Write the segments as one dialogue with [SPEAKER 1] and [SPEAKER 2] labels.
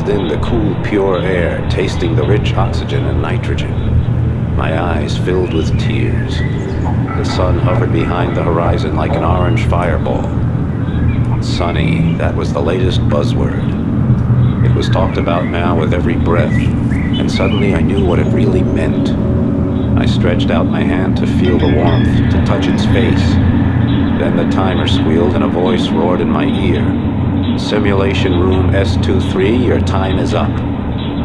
[SPEAKER 1] breathed in the cool, pure air, tasting the rich oxygen and nitrogen. My eyes filled with tears. The sun hovered behind the horizon like an orange fireball. Sunny, that was the latest buzzword. It was talked about now with every breath, and suddenly I knew what it really meant. I stretched out my hand to feel the warmth, to touch its face. Then the timer squealed and a voice roared in my ear. Simulation room S23, your time is up.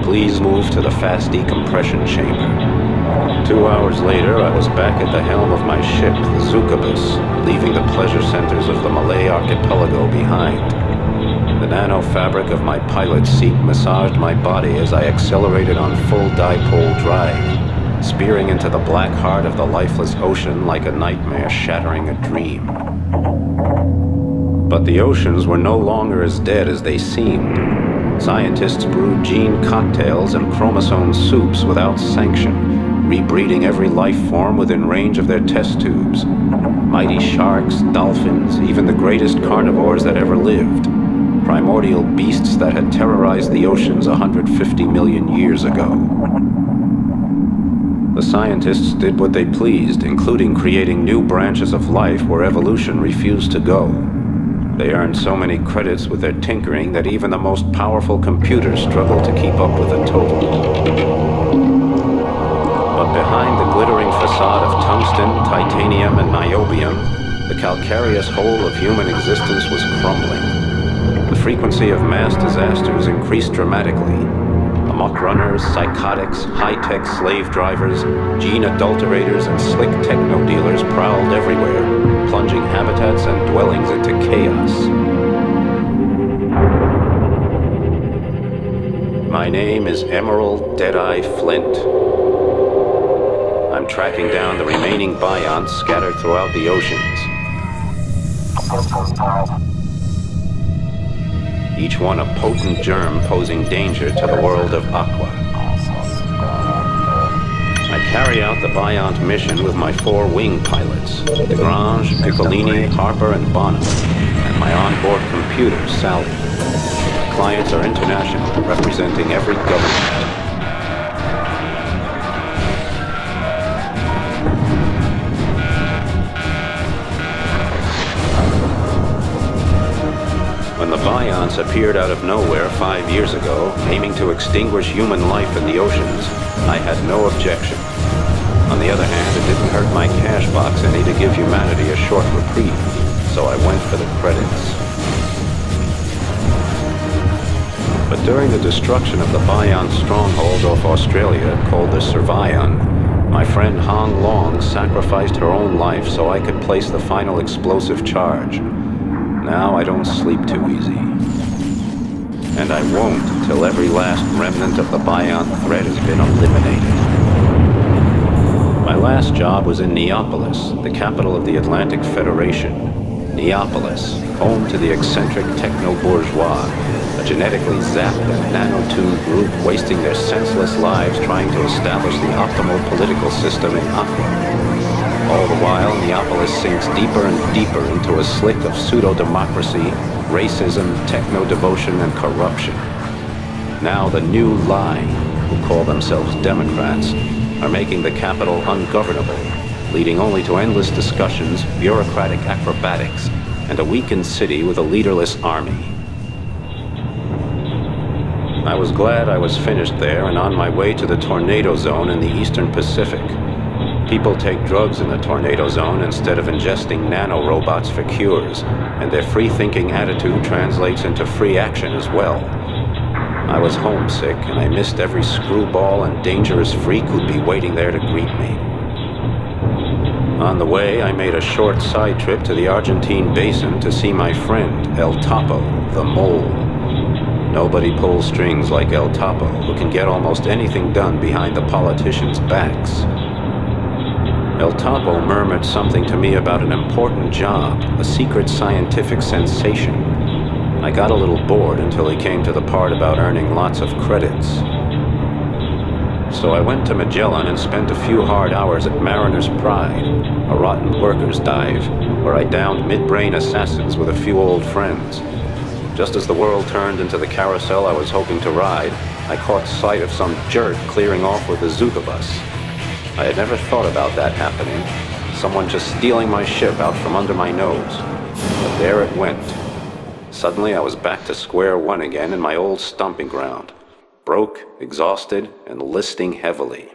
[SPEAKER 1] Please move to the fast decompression chamber. 2 hours later, I was back at the helm of my ship, the Zukabus, leaving the pleasure centers of the Malay archipelago behind. The nano fabric of my pilot's seat massaged my body as I accelerated on full dipole drive, spearing into the black heart of the lifeless ocean like a nightmare shattering a dream. But the oceans were no longer as dead as they seemed. Scientists brewed gene cocktails and chromosome soups without sanction, rebreeding every life form within range of their test tubes. Mighty sharks, dolphins, even the greatest carnivores that ever lived. Primordial beasts that had terrorized the oceans 150 million years ago. The scientists did what they pleased, including creating new branches of life where evolution refused to go. They earned so many credits with their tinkering that even the most powerful computers struggled to keep up with the total. But behind the glittering facade of tungsten, titanium, and niobium, the calcareous whole of human existence was crumbling. The frequency of mass disasters increased dramatically. Amok runners, psychotics, high-tech slave drivers, gene adulterators, and slick techno dealers prowled everywhere, plunging habitats and dwellings into chaos. My name is Emerald Deadeye Flint. I'm tracking down the remaining bionts scattered throughout the oceans. Each one a potent germ posing danger to the world of Aqua. I carry out the Biont mission with my 4 wing pilots, Desgrange, Piccolini, Harper, and Bonham, and my onboard computer, Sally. My clients are international, representing every government. When the Bionts appeared out of nowhere 5 years ago, aiming to extinguish human life in the oceans, I had no objection. On the other hand, it didn't hurt my cash box any to give humanity a short reprieve, so I went for the credits. But during the destruction of the Biont stronghold off Australia, called the Servion, my friend Hong Long sacrificed her own life so I could place the final explosive charge. Now I don't sleep too easy. And I won't till every last remnant of the Biont threat has been eliminated. My last job was in Neapolis, the capital of the Atlantic Federation. Neapolis, home to the eccentric techno-bourgeois, a genetically zapped and nano-tuned group wasting their senseless lives trying to establish the optimal political system in Aqua. All the while, Neapolis sinks deeper and deeper into a slick of pseudo-democracy, racism, techno-devotion, and corruption. Now the new line, who call themselves Democrats, are making the capital ungovernable, leading only to endless discussions, bureaucratic acrobatics, and a weakened city with a leaderless army. I was glad I was finished there and on my way to the tornado zone in the Eastern Pacific. People take drugs in the tornado zone instead of ingesting nanorobots for cures, and their free-thinking attitude translates into free action as well. I was homesick, and I missed every screwball and dangerous freak who'd be waiting there to greet me. On the way, I made a short side trip to the Argentine basin to see my friend, El Topo, the Mole. Nobody pulls strings like El Topo, who can get almost anything done behind the politicians' backs. El Topo murmured something to me about an important job, a secret scientific sensation. I got a little bored until he came to the part about earning lots of credits. So I went to Magellan and spent a few hard hours at Mariner's Pride, a rotten workers' dive, where I downed mid-brain assassins with a few old friends. Just as the world turned into the carousel I was hoping to ride, I caught sight of some jerk clearing off with the Zuka bus. I had never thought about that happening. Someone just stealing my ship out from under my nose. But there it went. Suddenly I was back to square one again in my old stomping ground. Broke, exhausted, and listing heavily.